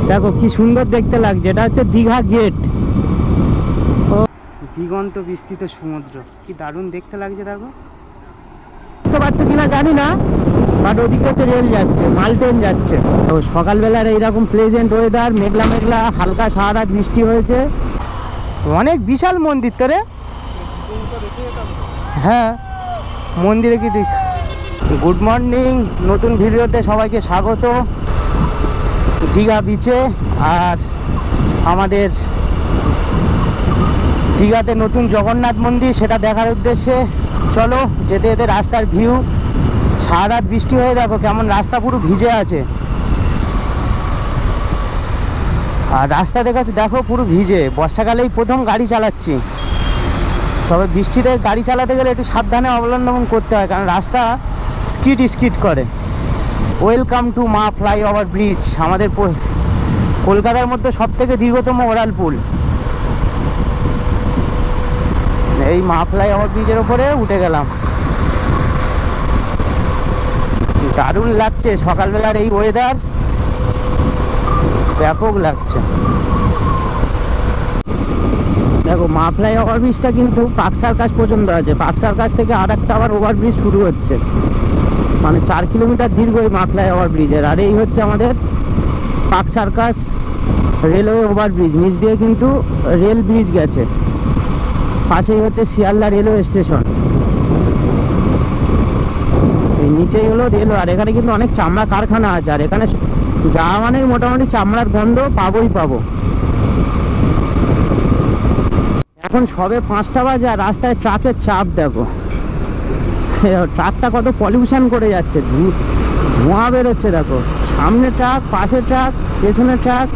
দেখো কি সুন্দর দেখতে লাগছে, এটা হচ্ছে দীঘা গেট। ও দিগন্ত বিস্তৃত সমুদ্র, কি দারুণ দেখতে লাগছে। দেখো, বুঝতে পারছো কিনা জানি না, বাট ওদিকে হচ্ছে রেল যাচ্ছে, মাল ট্রেন যাচ্ছে। তো সকালবেলার এইরকম প্লেজেন্ট ওয়েদার, মেঘলা মেঘলা, হালকা সারা রাত বৃষ্টি হয়েছে। অনেক বিশাল মন্দির তো রে। হ্যাঁ, মন্দিরে কি দেখ। গুড মর্নিং, নতুন ভিডিওতে সবাইকে স্বাগত। দীঘা বিচে, আর আমাদের দীঘাতে নতুন জগন্নাথ মন্দির, সেটা দেখার উদ্দেশ্যে চলো। যেতে যেতে রাস্তার ভিউ, সারা রাত বৃষ্টি হয়ে দেখো কেমন রাস্তা পুরো ভিজে আছে। আর রাস্তা দেখাচ্ছে দেখো পুরো ভিজে, বর্ষাকালেই প্রথম গাড়ি চালাচ্ছি। তবে বৃষ্টিতে গাড়ি চালাতে গেলে একটু সাবধানে অবলম্বন করতে হয়, কারণ রাস্তা স্কিট করে। ওয়েলকাম টু মা ফ্লাইওভার ব্রিজ, আমাদের কলকাতার মধ্যে সবথেকে দীর্ঘতম ওড়াল পুল। এই মা ফ্লাইওভার ব্রিজের ওপরে উঠে গেলাম। দারুণ লাগছে সকালবেলার এই ওয়েদার, ব্যাপক লাগছে। দেখো, মা ফ্লাইওভার ব্রিজটা কিন্তু পার্ক সার্কাস পর্যন্ত আছে। পার্ক সার্কাস থেকে আর একটা আবার ওভারব্রিজ শুরু হচ্ছে, মানে 4 কিলোমিটার দীর্ঘ এই মা ফ্লাইওভার ব্রিজের। আর এই হচ্ছে আমাদের পার্ক সার্কাস রেলওয়ে ওভারব্রিজ, নিচ দিয়ে কিন্তু রেল ব্রিজ গেছে। পাশেই হচ্ছে শিয়ালদা রেলওয়ে স্টেশন, এই নিচেই হলো রেল। আর এখানে কিন্তু অনেক চামড়া কারখানা আছে, আর এখানে যা মানে মোটামুটি চামড়ার গন্ধ পাবো। এখন সবে 5টা বাজে, আর রাস্তায় ট্রাকের চাপ দেখো। ট্রাকটা কত পলিউশন করে যাচ্ছে, ধোঁয়া বেরোচ্ছে দেখো। সামনে ট্রাক, পাশে ট্রাক, পেছনে ট্রাক।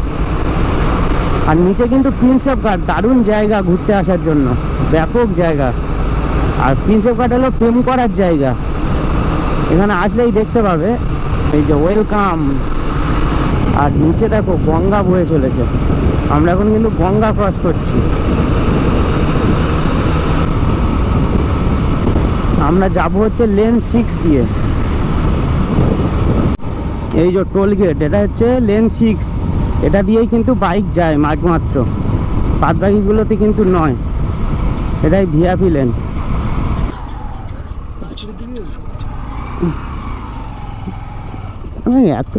আর নিচে কিন্তু প্রিন্সেপ ঘাট, দারুণ জায়গা ঘুরতে আসার জন্য, ব্যাপক জায়গা। আর প্রিন্সেপ ঘাট হলো প্রেম করার জায়গা, এখানে আসলেই দেখতে পাবে। এই যে ওয়েলকাম। আর নিচে দেখো গঙ্গা বয়ে চলেছে, আমরা এখন কিন্তু গঙ্গা ক্রস করছি। আমরা যাব হচ্ছে লেন 6 দিয়ে। এই যে টোল গেট, এটা হচ্ছে লেন 6, এটা দিয়েই কিন্তু বাইক যায় মাত্র, বাদ বাকিগুলোতে কিন্তু নয়। এটাই ভিআইপি লেন। এত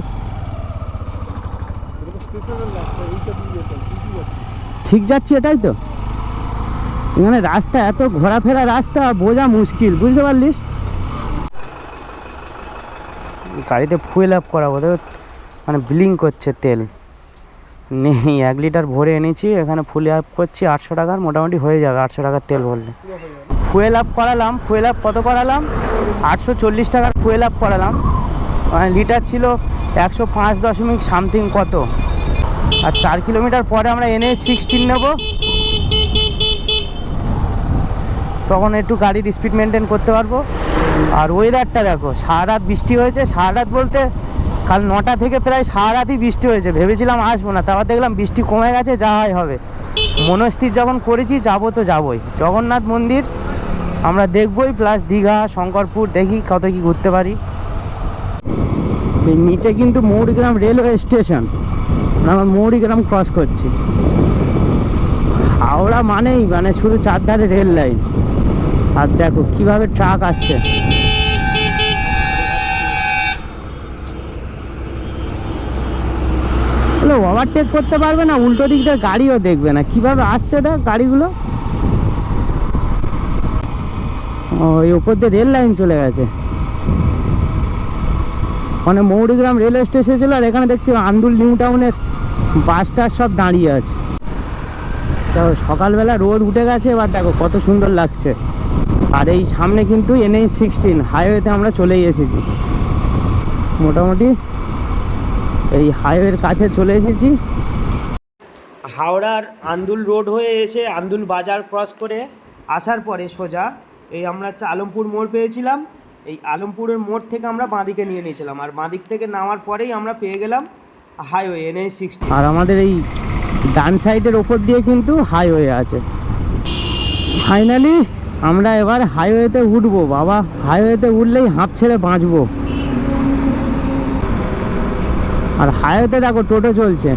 ঠিক যাচ্ছে, এটাই তো। এখানে রাস্তা এত ঘোরাফেরা রাস্তা, বোঝা মুশকিল, বুঝতে পারলিস। গাড়িতে ফুয়েল আপ করাবো, মানে ব্লিং করছে তেল নেই। 1 লিটার ভরে এনেছি, এখানে ফুল আপ করছি 800 টাকার, মোটামুটি হয়ে যাবে 800 টাকার তেল ভরলে। ফুয়েল আপ করালাম। ফুয়েল আপ কত করালাম? 840 টাকার ফুয়েল আপ করালাম। মানে লিটার ছিল 105.something কত। আর 4 কিলোমিটার পরে আমরা NH16 নেব, তখন একটু গাড়ির স্পিড মেনটেন করতে পারবো। আর ওয়েদারটা দেখো, সারা রাত বৃষ্টি হয়েছে। সারা রাত বলতে কাল 9টা থেকে প্রায় সারা রাতই বৃষ্টি হয়েছে। ভেবেছিলাম আসবো না, তারপর দেখলাম বৃষ্টি কমে গেছে, যা হয় হবে। মনস্থির যখন করেছি যাবো তো যাবোই। জগন্নাথ মন্দির আমরা দেখবই, প্লাস দীঘা, শঙ্করপুর, দেখি কত কি ঘুরতে পারি। নিচে কিন্তু মৌরিগ্রাম রেলওয়ে স্টেশন, আমরা মৌরিগ্রাম ক্রস করছি। হাওড়া মানে শুধু চারধারে রেল লাইন। আর দেখো কিভাবে ট্রাক আসছে। ওভারটেক করতে পারবে না, উল্টো দিক দিয়ে গাড়িও দেখবে না, কিভাবে আসছে দেখ গাড়িগুলো। ওই ওপর দিয়ে রেল লাইন চলে গেছে, মানে মৌরিগ্রাম রেলওয়ে স্টেশন ছিল। আর এখানে দেখছি আন্দুল নিউ টাউনের বাস টাস সব দাঁড়িয়ে আছে। দেখো সকালবেলা রোদ উঠে গেছে, এবার দেখো কত সুন্দর লাগছে। আর এই সামনে কিন্তু NH16 হাইওয়েতে আমরা চলেই এসেছি, মোটামুটি এই হাইওয়ের কাছে চলে এসেছি। হাওড়ার আন্দুল রোড হয়ে এসে আন্দুল বাজার ক্রস করে আসার পরে সোজা এই আমরা আলমপুর মোড় পেয়েছিলাম। এই আলমপুরের মোড় থেকে আমরা বাঁদিকে নিয়ে নিয়েছিলাম, আর বাঁদিক থেকে নামার পরেই আমরা পেয়ে গেলাম হাইওয়ে NH16। আর আমাদের এই ডান সাইডের ওপর দিয়ে কিন্তু হাইওয়ে আছে। ফাইনালি আমরা এবার হাইওয়েতে উঠবো। বাবা, হাইওয়েতে উঠলেই হাঁপ ছেড়ে বাঁচবো। আর হাইওয়েতে দেখো টোটো চলছে,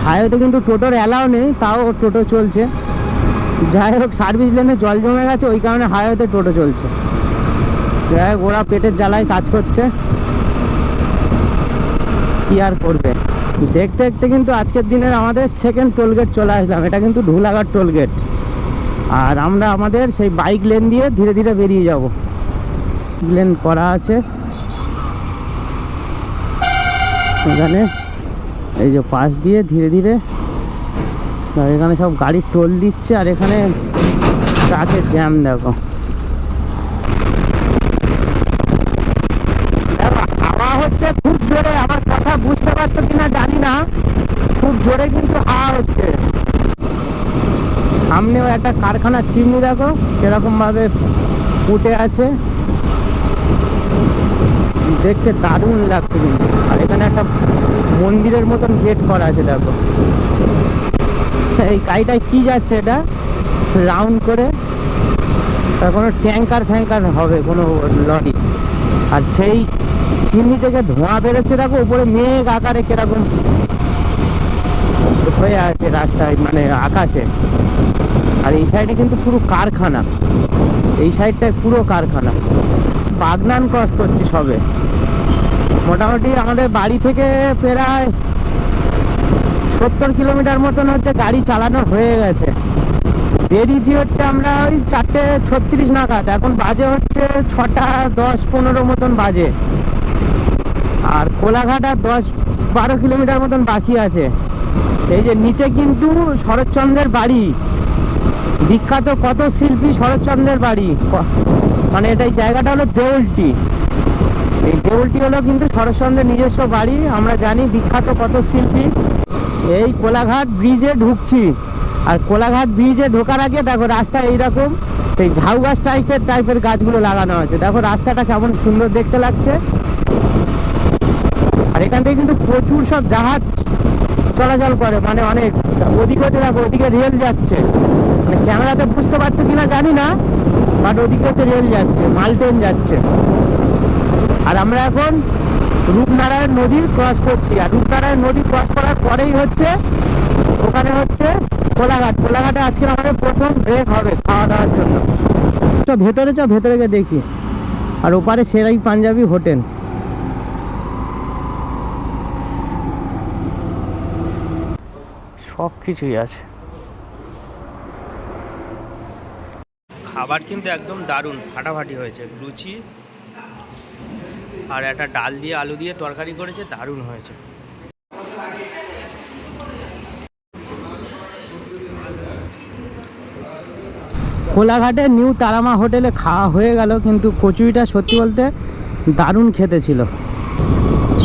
হাইওয়েতে কিন্তু টোটোর অ্যালাউ নেই, তাও টোটো চলছে। যাই হোক, সার্ভিস লেনে জল জমে গেছে, ওই কারণে হাইওয়েতে টোটো চলছে। যাই হোক, ওরা পেটের জ্বালায় কাজ করছে, কি আর করবে। দেখতে দেখতে কিন্তু আজকের দিনের আমাদের সেকেন্ড টোলগেট চলে আসলাম। এটা কিন্তু ঢুলাঘাট টোলগেট। আর আমরা আমাদের সেই বাইক লেন দিয়ে ধীরে ধীরে বেরিয়ে যাব। লেন করা আছে এখানে, এই যে পাশ দিয়ে ধীরে ধীরে। আর এখানে সব গাড়ি টোল দিচ্ছে, আর এখানে ট্রাকের জ্যাম দেখো। হাওয়া হচ্ছে খুব জোরে, আমার কথা বুঝতে পারছো কিনা জানি না, খুব জোরে কিন্তু হাওয়া হচ্ছে। সামনেও একটা কারখানার চিমনি দেখো কিরকম ভাবে উঠে আছে, দেখতে দারুণ লাগছে কিন্তু। আর এখানে একটা মন্দিরের মতন গেট করা আছে দেখো। এই গাড়িটায় কি যাচ্ছে, এটা রাউন্ড করে, তার কোনো ট্যাঙ্কার ফ্যাঙ্কার হবে, কোনো লরি। আর সেই চিমনি থেকে ধোঁয়া বেরোচ্ছে দেখো, উপরে মেঘ আকারে কিরকম হয়ে আছে রাস্তায়, মানে আকাশে। আর এই সাইডে কিন্তু পুরো কারখানা, এই সাইডটায় পুরো কারখানা। বাগনান ক্রস করছি সবে। মোটামুটি আমাদের বাড়ি থেকে প্রায় 70 কিলোমিটার মতন হচ্ছে গাড়ি চালানো হয়ে গেছে। বেরিয়েছি হচ্ছে আমরা ওই 4:36 নাগাদ, এখন বাজে হচ্ছে 6:10-15 মতন বাজে। আর কোলাঘাট আর 10-12 কিলোমিটার মতন বাকি আছে। এই যে নিচে কিন্তু শরৎচন্দ্রের বাড়ি, বিখ্যাত কত শিল্পী শরৎচন্দ্রের বাড়ি। মানে এই জায়গাটা হলো দেউলটি। এই দেউলটি হলো কিন্তু শরৎচন্দ্রের নিজস্ব বাড়ি। আমরা জানি বিখ্যাত কত শিল্পী। এই কোলাঘাট ব্রিজে ঢুকছি, আর কোলাঘাট ব্রিজে ঢোকার আগে দেখো রাস্তা এইরকম, এই ঝাউ গাছ টাইপের গাছগুলো লাগানো আছে। দেখো রাস্তাটা কেমন সুন্দর দেখতে লাগছে। আর এখান থেকে কিন্তু প্রচুর সব জাহাজ চলাচল করে, মানে অনেক। ওদিকে হচ্ছে দেখো, ওদিকে রেল যাচ্ছে, মানে ক্যামেরাতে বুঝতে পারছো কিনা জানি না, বাট ওদিকে হচ্ছে রেল যাচ্ছে, মাল ট্রেন যাচ্ছে। আর আমরা এখন রূপনারায়ণ নদী ক্রস করছি। আর রূপনারায়ণ নদী ক্রস করার পরেই হচ্ছে ওখানে হচ্ছে কোলাঘাট। কোলাঘাটে আজকে আমাদের প্রথম ব্রেক হবে খাওয়া দাওয়ার জন্য। ভেতরে গিয়ে দেখি। আর ওপারে সেরাই পাঞ্জাবি হোটেল। সব কিছুই আছে। খাবার কিন্তু একদম দারুণ, ফাটাফাটি হয়েছে। লুচি আর একটা ডাল দিয়ে আলু দিয়ে তরকারি করেছে, দারুণ হয়েছে। কোলাঘাটের নিউ তারামা হোটেলে খাওয়া হয়ে গেল, কিন্তু কচুরিটা সত্যি বলতে দারুণ খেতে ছিল।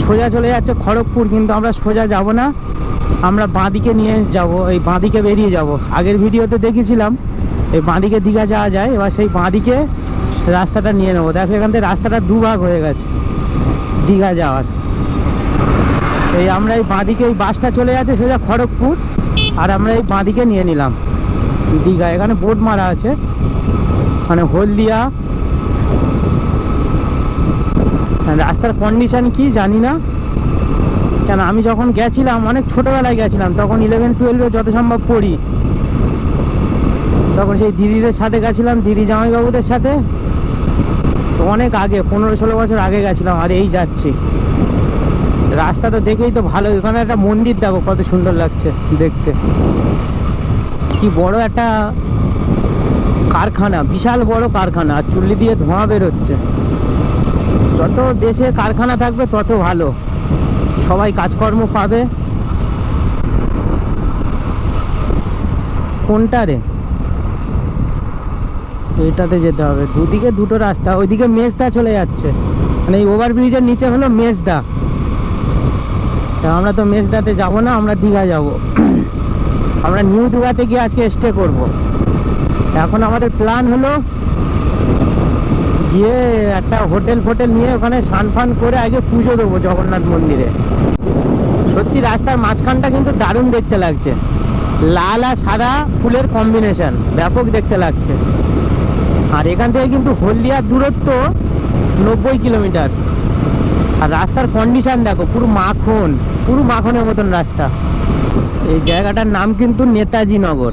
সোজা চলে যাচ্ছে খড়গপুর, কিন্তু আমরা সোজা যাব না, আমরা বাঁদিকে নিয়ে যাব, এই বাঁদিকে বেরিয়ে যাব। আগের ভিডিওতে দেখেছিলাম এই বাঁদিকে দীঘা যাওয়া যায়, এবার সেই বাঁদিকে রাস্তাটা নিয়ে নেবো। দেখো এখান থেকে রাস্তাটা দুভাগ হয়ে গেছে দীঘা যাওয়ার। এই আমরা এই বাঁদিকে, এই বাসটা চলে যাচ্ছে সোজা খড়গপুর, আর আমরা এই বাঁদিকে নিয়ে নিলাম দীঘা। এখানে বোর্ড মারা আছে, মানে হলদিয়া। রাস্তার কন্ডিশন কি জানি না, কেন আমি যখন গেছিলাম অনেক ছোটোবেলায় গেছিলাম, তখন 11-12 যত সম্ভব পড়ি, তখন সেই দিদিদের সাথে গেছিলাম, দিদি জামাইবাবুদের সাথে। অনেক আগে, 15-16 বছর আগে গেছিলাম। আর এই যাচ্ছি, রাস্তা তো দেখেই তো ভালো। এখানে একটা মন্দির দেখো কত সুন্দর লাগছে দেখতে। কি বড় একটা কারখানা, বিশাল বড় কারখানা, আর চুল্লি দিয়ে ধোঁয়া বেরোচ্ছে। যত দেশে কারখানা থাকবে তত ভালো, সবাই কাজকর্ম পাবে। কোনটা রে? এটাতে যেতে হবে। দুদিকে দুটো রাস্তা, ওইদিকে মেজদা চলে যাচ্ছে, মানে এই ওভারব্রিজের নিচে হলো মেজদা। তা আমরা তো মেজদাতে যাব না, আমরা দীঘা যাব। আমরা নিউ দীঘাতে গিয়ে আজকে স্টে করব। এখন আমাদের প্ল্যান হলো গিয়ে একটা হোটেল নিয়ে ওখানে স্নান ফান করে আগে পুজো দেবো জগন্নাথ মন্দিরে। সত্যি রাস্তার মাঝখানটা কিন্তু দারুণ দেখতে লাগছে, লাল আর সাদা ফুলের কম্বিনেশন, ব্যাপক দেখতে লাগছে। আর এখান থেকে কিন্তু হলদিয়ার দূরত্ব 90 কিলোমিটার। আর রাস্তার কন্ডিশন দেখো, পুরো মাখনের মতন রাস্তা। এই জায়গাটার নাম কিন্তু নেতাজি নগর।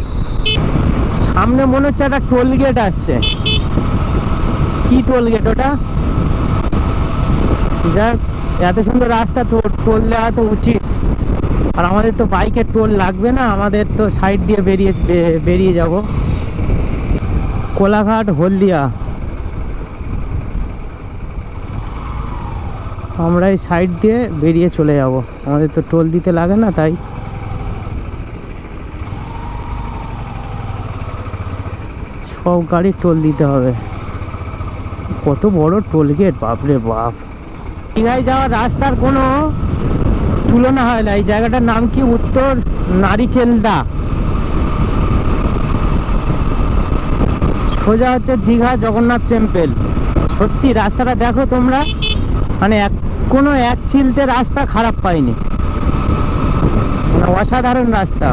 সামনে মনে হচ্ছে একটা টোল গেট আসছে। কি টোল গেট ওটা? যাক, এত সুন্দর রাস্তা, তো টোল দেওয়া তো উচিত। আর আমাদের তো বাইকের টোল লাগবে না, আমাদের তো সাইড দিয়ে বেরিয়ে যাব। কোলাঘাট হলদিয়া, আমরা এই সাইড দিয়ে বেরিয়ে চলে যাব, আমাদের তো টোল দিতে লাগে না। তাই সব গাড়ি টোল দিতে হবে। কত বড় টোল গেট, বাপরে বাপ। দীঘায় যাওয়ার রাস্তার কোনো তুলনা হয় না। এই জায়গাটার নাম কি? উত্তর নারিকেলদা। সোজা হচ্ছে দীঘা জগন্নাথ টেম্পল। সত্যি রাস্তাটা দেখো তোমরা, মানে কোনো এক চিলতে রাস্তা খারাপ পাইনি, মানে অসাধারণ রাস্তা।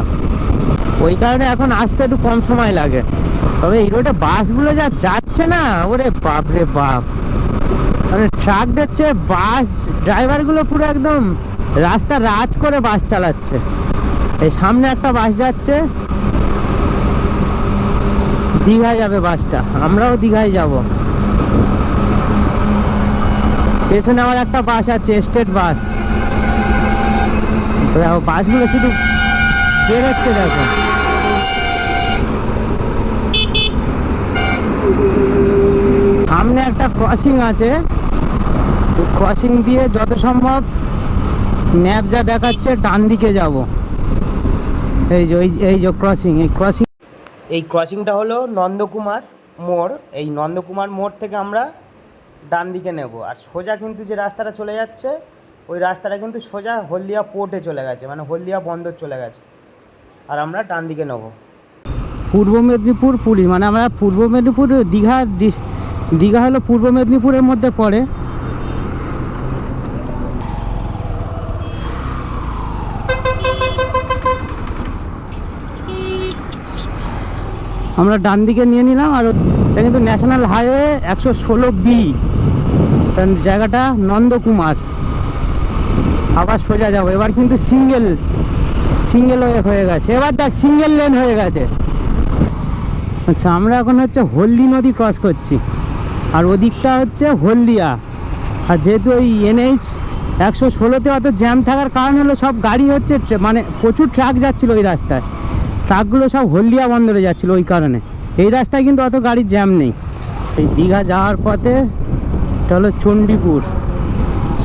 ওই কারণে এখন আসতে একটু কম সময় লাগে। তবে এই রোডে বাসগুলো যা যাচ্ছে না, ওরে বাপ রে বাপ, মানে ট্রাক দিচ্ছে, বাস ড্রাইভারগুলো পুরো একদম রাস্তা রাজ করে বাস চালাচ্ছে। এই সামনে একটা বাস যাচ্ছে, দীঘায় যাবে বাসটা, আমরাও দীঘায় যাব। পেছনে আমার একটা বাস আছে, স্টেট বাস। বাসগুলো শুধু বেরোচ্ছে দেখো। সামনে একটা ক্রসিং আছে, ক্রসিং দিয়ে যত সম্ভব ম্যাপ যা দেখাচ্ছে ডান দিকে যাব। এই যে ক্রসিং, এই ক্রসিংটা হলো নন্দকুমার মোড়। এই নন্দকুমার মোড় থেকে আমরা ডান দিকে নেব। আর সোজা কিন্তু যে রাস্তাটা চলে যাচ্ছে, ওই রাস্তাটা কিন্তু সোজা হলদিয়া পোর্টে চলে গেছে, মানে হলদিয়া বন্দর চলে গেছে। আর আমরা ডান দিকে নেব। পূর্ব মেদিনীপুর পুরী, মানে আমরা পূর্ব মেদিনীপুর, দীঘা হলো পূর্ব মেদিনীপুরের মধ্যে পড়ে। আমরা ডান দিকে নিয়ে নিলাম। আর এটা কিন্তু ন্যাশনাল হাইওয়ে 116B, জায়গাটা নন্দকুমার। আবার সোজা যাবো। এবার কিন্তু সিঙ্গেল হয়ে গেছে, এবার দেখ সিঙ্গেল লেন হয়ে গেছে। আচ্ছা, আমরা এখন হচ্ছে হলদি নদী ক্রস করছি, আর ওদিকটা হচ্ছে হলদিয়া। আর যেহেতু ওই NH 116তে অত জ্যাম থাকার কারণ হলো, সব গাড়ি হচ্ছে, মানে প্রচুর ট্রাক যাচ্ছিলো ওই রাস্তায়, ট্রাকগুলো সব হলদিয়া বন্দরে যাচ্ছিলো, ওই কারণে। এই রাস্তায় কিন্তু অত গাড়ির জ্যাম নেই। এই দীঘা যাওয়ার পথে এটা হলো চণ্ডীপুর।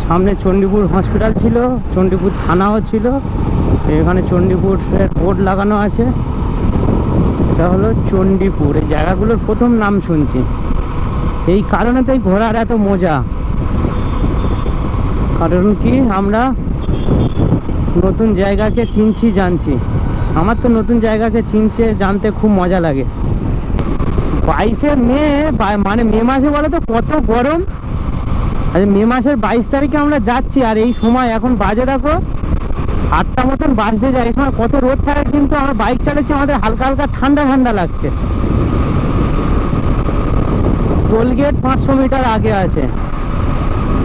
সামনে চণ্ডীপুর হসপিটাল ছিল, চণ্ডীপুর থানাও ছিল। এখানে চণ্ডীপুরের বোর্ড লাগানো আছে। এটা হলো চণ্ডীপুর। এই জায়গাগুলোর প্রথম নাম শুনছি, এই কারণে তো এই ঘোরার এত মজা। কারণ কি, আমরা নতুন জায়গাকে চিনছি, জানছি। আমার তো নতুন জায়গাকে জানতে খুব মজা লাগে। 22শে মে, মানে মে মাসে বলে তো কত গরম। আচ্ছা, মে মাসের 22 তারিখে আমরা যাচ্ছি, আর এই সময় এখন বাজে দেখো 8টা মতন বাজতে যায়। এই সময় কত রোদ থাকে, কিন্তু আমরা বাইক চালাচ্ছি, আমাদের হালকা হালকা ঠান্ডা লাগছে। টোলগেট 500 মিটার আগে আছে,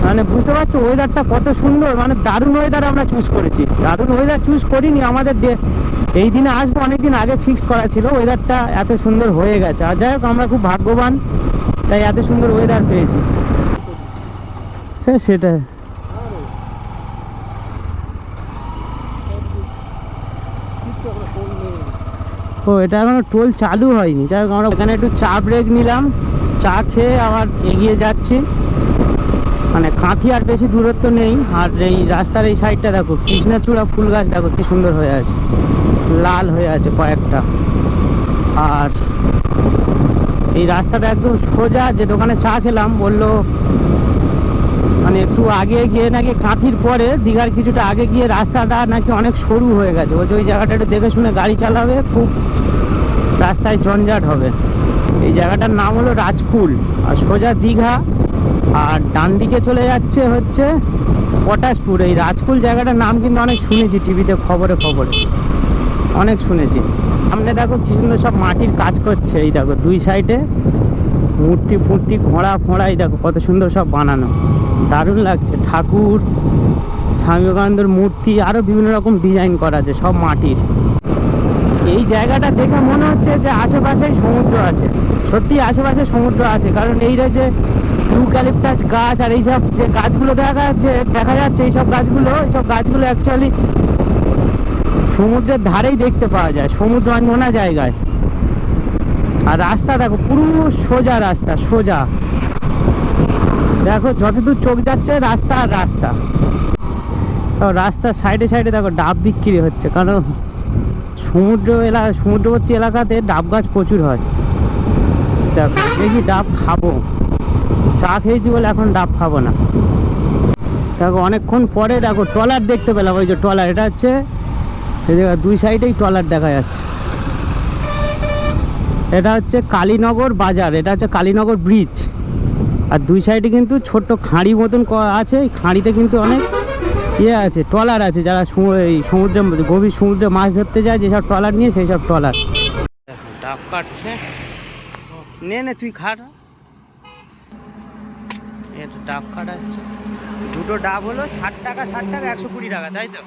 মানে বুঝতে পারছো ওয়েদারটা কত সুন্দর। মানে দারুণ ওয়েদার আমরা চুজ করেছি। দারুণ ওয়েদার চুজ করিনি, আমাদের এই দিনে আসবো অনেকদিন আগে ফিক্স করা ছিল। ওয়েদারটা এত সুন্দর হয়ে গেছে। আর যাই হোক, আমরা খুব ভাগ্যবান, তাই এত সুন্দর ওয়েদার পেয়েছি। হ্যাঁ, সেটাই। ও, এটা এখনো টোল চালু হয়নি। যাই হোক, আমরা এখানে একটু চা ব্রেক নিলাম, চা খেয়ে আবার এগিয়ে যাচ্ছি। মানে কাঁথি আর বেশি দূরত্ব নেই। আর এই রাস্তার এই সাইডটা দেখো, কৃষ্ণচূড়া ফুল গাছ দেখো কি সুন্দর হয়ে আছে, লাল হয়ে আছে কয়েকটা। আর এই রাস্তাটা একদম সোজা। যে দোকানে চা খেলাম বললো, মানে একটু আগে গিয়ে নাকি কাঁথির পরে, দীঘার কিছুটা আগে গিয়ে রাস্তাটা নাকি অনেক সরু হয়ে গেছে। ওই জায়গাটা একটু দেখে শুনে গাড়ি চালাবে, খুব রাস্তায় জঞ্জাট হবে। এই জায়গাটার নাম হলো রাজকুল। আর সোজা দীঘা, আর ডান দিকে চলে যাচ্ছে হচ্ছে পটাশপুর। এই রাজকুল জায়গাটার নাম কিন্তু অনেক শুনেছি, টিভিতে খবরে অনেক শুনেছি। সামনে দেখো কি সুন্দর সব মাটির কাজ করছে। এই দেখো দুই সাইডে মূর্তি ঘোড়া ফোড়া, এই দেখো কত সুন্দর সব বানানো, দারুণ লাগছে। ঠাকুর স্বামী বিবেকানন্দর মূর্তি, আরও বিভিন্ন রকম ডিজাইন করা আছে, সব মাটির। এই জায়গাটা দেখে মনে হচ্ছে যে আশেপাশেই সমুদ্র আছে। সত্যি আশেপাশে সমুদ্র আছে, কারণ এই যে ইউক্যালিপটাস গাছ আর এইসব যে গাছগুলো দেখা যাচ্ছে এইসব গাছগুলো অ্যাকচুয়ালি সমুদ্রের ধারেই দেখতে পাওয়া যায়, সমুদ্র অন্য জায়গায়। আর রাস্তা দেখো, পুরো সোজা রাস্তা, সোজা দেখো, যতদূর চোখ যাচ্ছে রাস্তা আর রাস্তা। রাস্তার সাইডে সাইডে দেখো ডাব বিক্রি হচ্ছে, কারণ সমুদ্রবর্তী এলাকাতে ডাব গাছ প্রচুর হয়। দেখো দেখি ডাব খাবো, চা খেয়েছি বলে এখন ডাব খাবো না। দেখো অনেকক্ষণ পরে দেখো ট্রলার দেখতে পেলাম, ওই যে ট্রলার, এটা হচ্ছে দুই সাইডেই ট্রলার দেখা যাচ্ছে। এটা হচ্ছে কালীনগর বাজার, এটা হচ্ছে কালীনগর ব্রিজ। আর দুই সাইডে কিন্তু ছোট্ট খাঁড়ি মতন আছে, এই খাঁড়িতে কিন্তু অনেক আছে, ট্রলার আছে, যারা এই সমুদ্রে, গভীর সমুদ্রে মাছ ধরতে যায়, যেসব ট্রলার নিয়ে সেই সব ট্রলার। ডাব কাটছে, নে তুই খাটা। এটা ডাব কাটাচ্ছে, দুটো ডাব হলো 60 টাকা, 120 টাকা, তাই তো?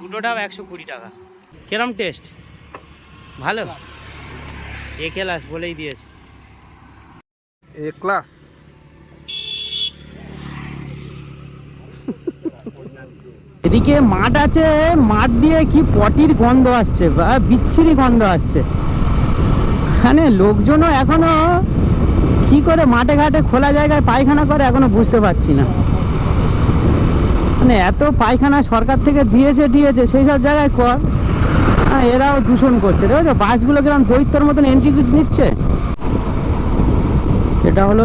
দুটো ডাব 120 টাকা। কিরম টেস্ট? ভালো? এ ক্লাস বলেই দিয়েছে, এ ক্লাস। এদিকে মাঠ আছে, মাঠ দিয়ে কি পটির গন্ধ আসছে, বা বিচ্ছিরি গন্ধ আসছে। এখানে লোকজনও এখনো কি করে মাঠে ঘাটে খোলা জায়গায় পায়খানা করে এখনো বুঝতে পারছি না। মানে এত পায়খানা সরকার থেকে দিয়েছে সেই সব জায়গায় কর, এরাও দূষণ করছে। দেখো বাসগুলো কিরকম দৈত্যর মতন এন্ট্রি নিচ্ছে। এটা হলো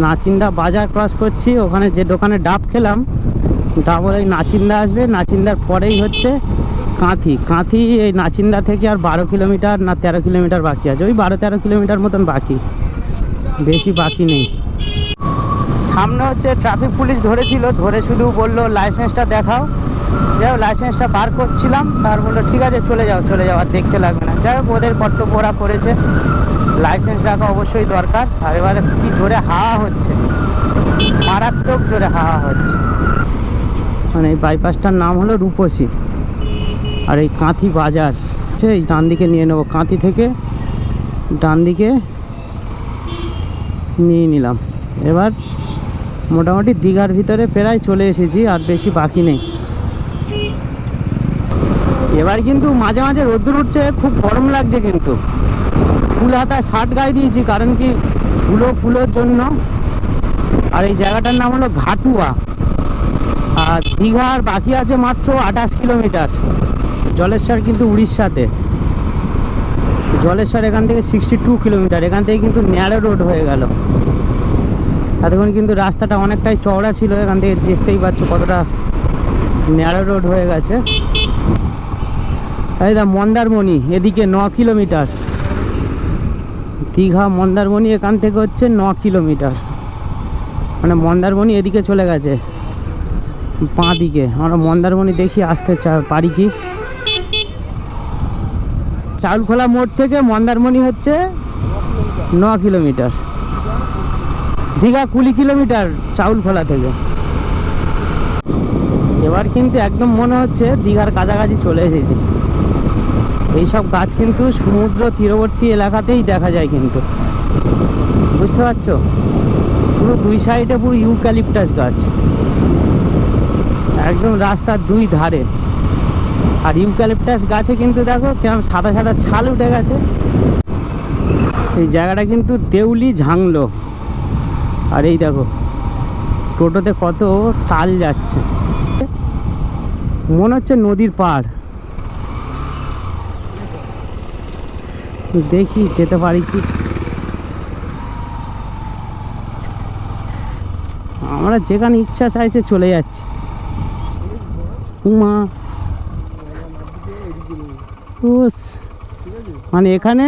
নাচিন্দা বাজার ক্রস করছি। ওখানে যে দোকানে ডাব খেলাম, ডাব হলো এই নাচিন্দা আসবে, নাচিন্দার পরেই হচ্ছে কাঁথি। এই নাচিন্দা থেকে আর 12 কিলোমিটার না 13 কিলোমিটার বাকি আছে, ওই 12-13 কিলোমিটার মতন বাকি, বেশি বাকি নেই। সামনে হচ্ছে ট্রাফিক পুলিশ ধরেছিল, ধরে শুধু বললো লাইসেন্সটা দেখাও। যাই হোক লাইসেন্সটা বার করছিলাম, তার বললো ঠিক আছে চলে যাও, আর দেখতে লাগবে না। যাই হোক ওদের কর্তব্য ওরা করেছে, লাইসেন্স রাখা অবশ্যই দরকার। আর এবারে কি জোরে হাওয়া হচ্ছে, মারাত্মক জোরে হাওয়া হচ্ছে। মানে এই বাইপাসটার নাম হলো রূপসী। আর এই কাঁথি বাজার এই ডান দিকে নিয়ে নেবো, কাঁথি থেকে ডান দিকে নিয়ে নিলাম। এবার মোটামুটি দীঘার ভিতরে প্রায় চলে এসেছি, আর বেশি বাকি নেই। এবার কিন্তু মাঝে মাঝে রোদ্দুর উঠছে, খুব গরম লাগছে, কিন্তু ফুল হাতা শার্ট গায়ে দিয়েছি, কারণ কি ফুলের জন্য। আর এই জায়গাটার নাম হলো ঘাটুয়া। আর দীঘার বাকি আছে মাত্র 28 কিলোমিটার। জলেশ্বর কিন্তু উড়িষ্যাতে, জলেশ্বর এখান থেকে 62 কিলোমিটার। এখান থেকে কিন্তু ন্যারো রোড হয়ে গেল। এতক্ষণ কিন্তু রাস্তাটা অনেকটাই চওড়া ছিল, এখান থেকে দেখতেই পাচ্ছ কতটা ন্যারো রোড হয়ে গেছে। এই দা মন্দারমণি, এদিকে 9 কিলোমিটার। দীঘা মন্দারমণি এখান থেকে হচ্ছে 9 কিলোমিটার। মানে মন্দারমণি এদিকে চলে গেছে বাঁ দিকে। আমরা মন্দারমণি দেখি আসতে পারি কি। চাউলখোলা মোড় থেকে মন্দারমণি হচ্ছে 9 কিলোমিটার, দীঘা 20 কিলোমিটার চাউলখোলা থেকে। এবার কিন্তু একদম মনে হচ্ছে দীঘার কাছাকাছি চলে এসেছি। এইসব গাছ কিন্তু সমুদ্র তীরবর্তী এলাকাতেই দেখা যায়, কিন্তু বুঝতে পারছো, পুরো দুই সাইডে পুরো ইউক্যালিপটাস গাছ, একদম রাস্তার দুই ধারে। আর ইউক্যালিপটাস গাছে কিন্তু দেখো কেমন সাদা সাদা ছাল উঠে গেছে। এই জায়গাটা কিন্তু দেউলি ঝাংলো। আর এই দেখো টোটোতে কত তাল যাচ্ছে, মনে হচ্ছে নদীর পাড়। দেখি যেতে পারি কি। আমরা যেখানে ইচ্ছা চাইছে চলে যাচ্ছি। উমা মানে এখানে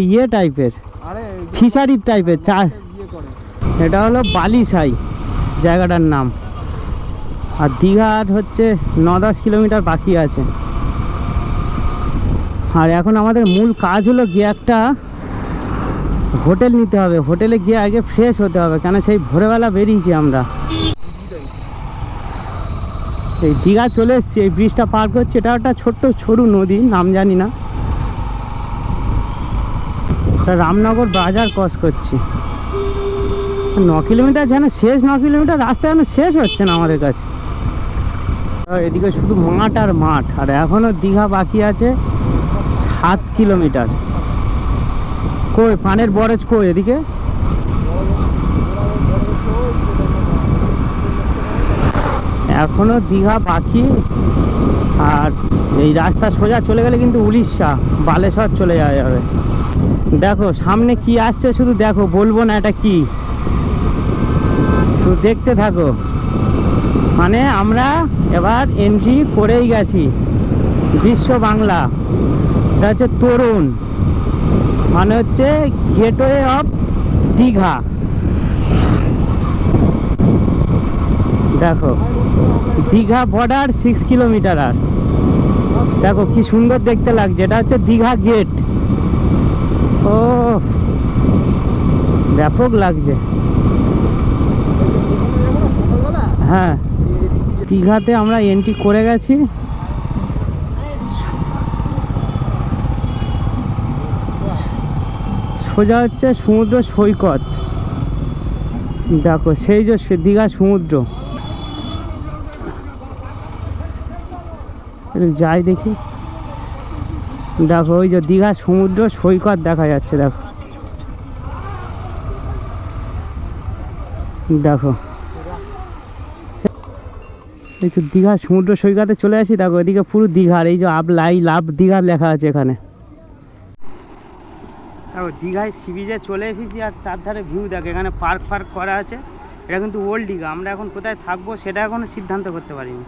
ইয়ে টাইপের, ফিশারি টাইপের চা। এটা হলো বালিসাই জায়গাটার নাম। আর দীঘার হচ্ছে 9-10 কিলোমিটার বাকি আছে। আর এখন আমাদের মূল কাজ হলো গিয়ে একটা হোটেল নিতে হবে। হোটেলে গিয়ে আগে ফ্রেশ হতে হবে, কেন সেই ভোরবেলা বেরিয়েছি আমরা। এই দীঘা চলে এসছি, এই ব্রিজটা পার করছি। এটা একটা ছোট্ট সরু নদী, নাম জানি না। রামনগর বাজার ক্রস করছি। 9 কিলোমিটার যেন শেষ, 9 কিলোমিটার রাস্তা যেন শেষ হচ্ছে না আমাদের কাছে। এদিকে শুধু মাঠ আর মাঠ, আর এখনও দীঘা বাকি আছে 7 কিলোমিটার। কই পানের বরজ কই এদিকে? এখনও দীঘা বাকি। আর এই রাস্তা সোজা চলে গেলে কিন্তু উড়িষ্যা, বালেশ্বর চলে যাওয়া যাবে। দেখো সামনে কি আসছে, শুধু দেখো, বলবো না এটা কি, শুধু দেখতে থাকো। মানে আমরা এবার এন্ট্রি করেই গেছি বিশ্ব বাংলা। এটা হচ্ছে তরুণ, মানে হচ্ছে গেটওয়ে অফ দীঘা। দেখো দীঘা বর্ডার 6 কিলোমিটার। আর দেখো কি সুন্দর দেখতে লাগছে, এটা হচ্ছে দীঘা গেট। ও ব্যাপক লাগছে। হ্যাঁ, দীঘাতে আমরা এন্ট্রি করে গেছি। সোজা হচ্ছে সমুদ্র সৈকত। দেখো সেই যে দীঘা সমুদ্র, যাই দেখি। দেখো ওই যে দীঘা সমুদ্র সৈকত দেখা যাচ্ছে। দেখো দেখো এই তো দীঘা সমুদ্র সৈকতে চলে আসি। দেখো এদিকে পুরো দীঘার, এই যে লাভ দীঘার লেখা আছে এখানে। দেখো দীঘায় সি বিচে চলে এসেছি, আর চারধারে ভিউ দেখো। এখানে পার্ক করা আছে। এটা কিন্তু ওল্ড দীঘা। আমরা এখন কোথায় থাকবো সেটা এখনও সিদ্ধান্ত করতে পারিনি।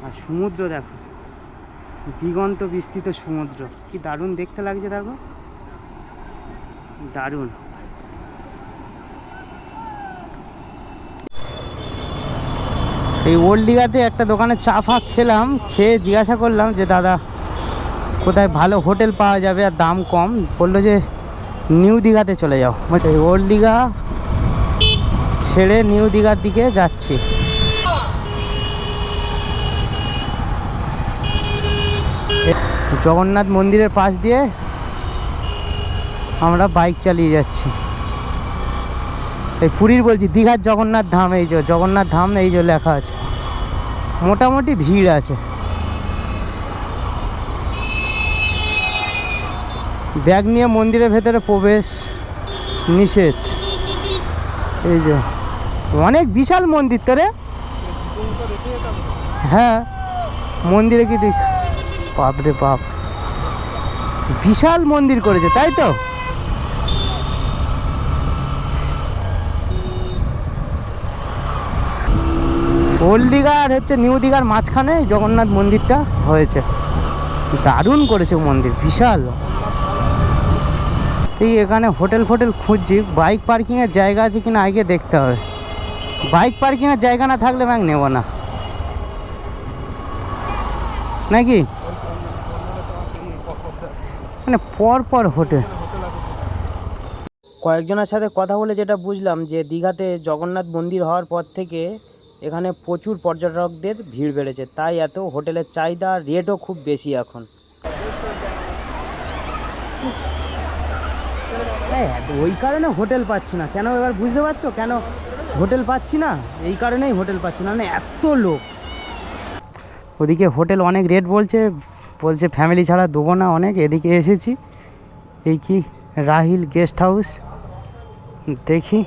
আর সমুদ্র দেখো, দিগন্ত বিস্তৃত সমুদ্র, কি দারুণ দেখতে লাগছে। দেখো দারুণ। এই ওল্ড দীঘাতে একটা দোকানে চা ফা খেলাম, খেয়ে জিজ্ঞাসা করলাম যে দাদা কোথায় ভালো হোটেল পাওয়া যাবে আর দাম কম। বললো যে নিউ দীঘাতে চলে যাও। এই ওল্ড দীঘা ছেড়ে নিউ দীঘার দিকে যাচ্ছি। জগন্নাথ মন্দিরের পাশ দিয়ে আমরা বাইক চালিয়ে যাচ্ছি। এই পুরীর বলছি, দীঘার জগন্নাথ ধাম। এই যে জগন্নাথ ধাম, এই যে লেখা আছে। মোটামুটি ভিড় আছে। ব্যাগ নিয়ে মন্দিরের ভেতরে প্রবেশ নিষেধ। এই যে অনেক বিশাল মন্দির তো রে। হ্যাঁ মন্দিরে কি দেখ, বাপরে বাপ, বিশাল মন্দির করেছে তাই তো। ওল্ড দীঘা আর হচ্ছে নিউ দীঘার মাঝখানে জগন্নাথ মন্দিরটা হয়েছে। দারুণ করেছে মন্দির, বিশাল। এই এখানে হোটেল খুঁজছি, বাইক পার্কিংয়ের জায়গা আছে কিনা আগে দেখতে হবে। বাইক পার্কিংয়ের জায়গা না থাকলে ব্যাংক নেব না, নাকি? মানে পর হোটেল। কয়েকজনের সাথে কথা বলে যেটা বুঝলাম যে দীঘাতে জগন্নাথ মন্দির হওয়ার পর থেকে এখানে প্রচুর পর্যটকদের ভিড় বেড়েছে, তাই এত হোটেলের চাহিদা, রেটও খুব বেশি এখন। ওই কারণে হোটেল পাচ্ছি না কেন, এবার বুঝতে পারছো কেন হোটেল পাচ্ছি না? এই কারণেই হোটেল পাচ্ছি না, মানে এত লোক। ওদিকে হোটেল অনেক রেট বলছে ফ্যামিলি ছাড়া দেবো না অনেক। এদিকে এসেছি, এই কি রাহিল গেস্ট হাউস, দেখি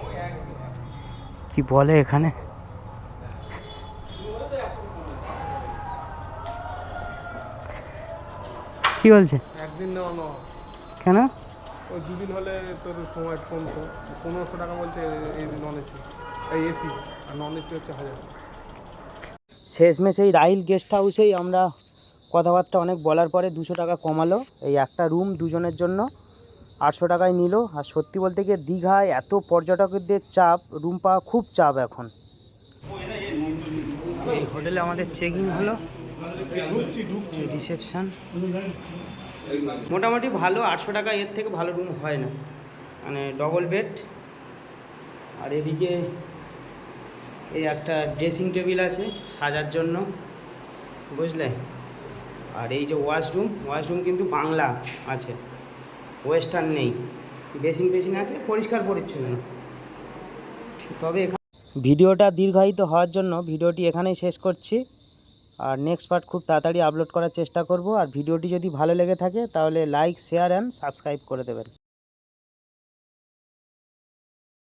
কি বলে এখানে। কি বলছে? একদিন নেওয়ানো কেন? ওই দুদিন হলে তোর সময় কমতো। 1500 টাকা বলছে এই নন এসি, এই এসি, আর নন এসি হচ্ছে 1000। শেষমেশ এই রাহিল গেস্ট হাউসেই আমরা কথাবার্তা অনেক বলার পরে 200 টাকা কমালো। এই একটা রুম দুজনের জন্য 800 টাকায় নিল। আর সত্যি বলতে গিয়ে দীঘায় এত পর্যটকদের চাপ, রুম পাওয়া খুব চাপ এখন। এই হোটেলে আমাদের চেকিং হলো, রিসেপশন মোটামুটি ভালো। 800 টাকা এর থেকে ভালো রুম হয় না, মানে ডবল বেড। আর এদিকে এই একটা ড্রেসিং টেবিল আছে সাজার জন্য, বুঝলে। আর এই যে ওয়াশরুম কিন্তু বাংলা আছে, ওয়েস্টার্ন নেই। বেসিন আছে, পরিষ্কার পরিচ্ছন্ন। তবে ভিডিওটা দীর্ঘায়িত হওয়ার জন্য ভিডিওটি এখানেই শেষ করছি। আর নেক্সট পার্ট খুব তাড়াতাড়ি আপলোড করার চেষ্টা করব। আর ভিডিওটি যদি ভালো লেগে থাকে তাহলে লাইক, শেয়ার অ্যান্ড সাবস্ক্রাইব করে দেবেন।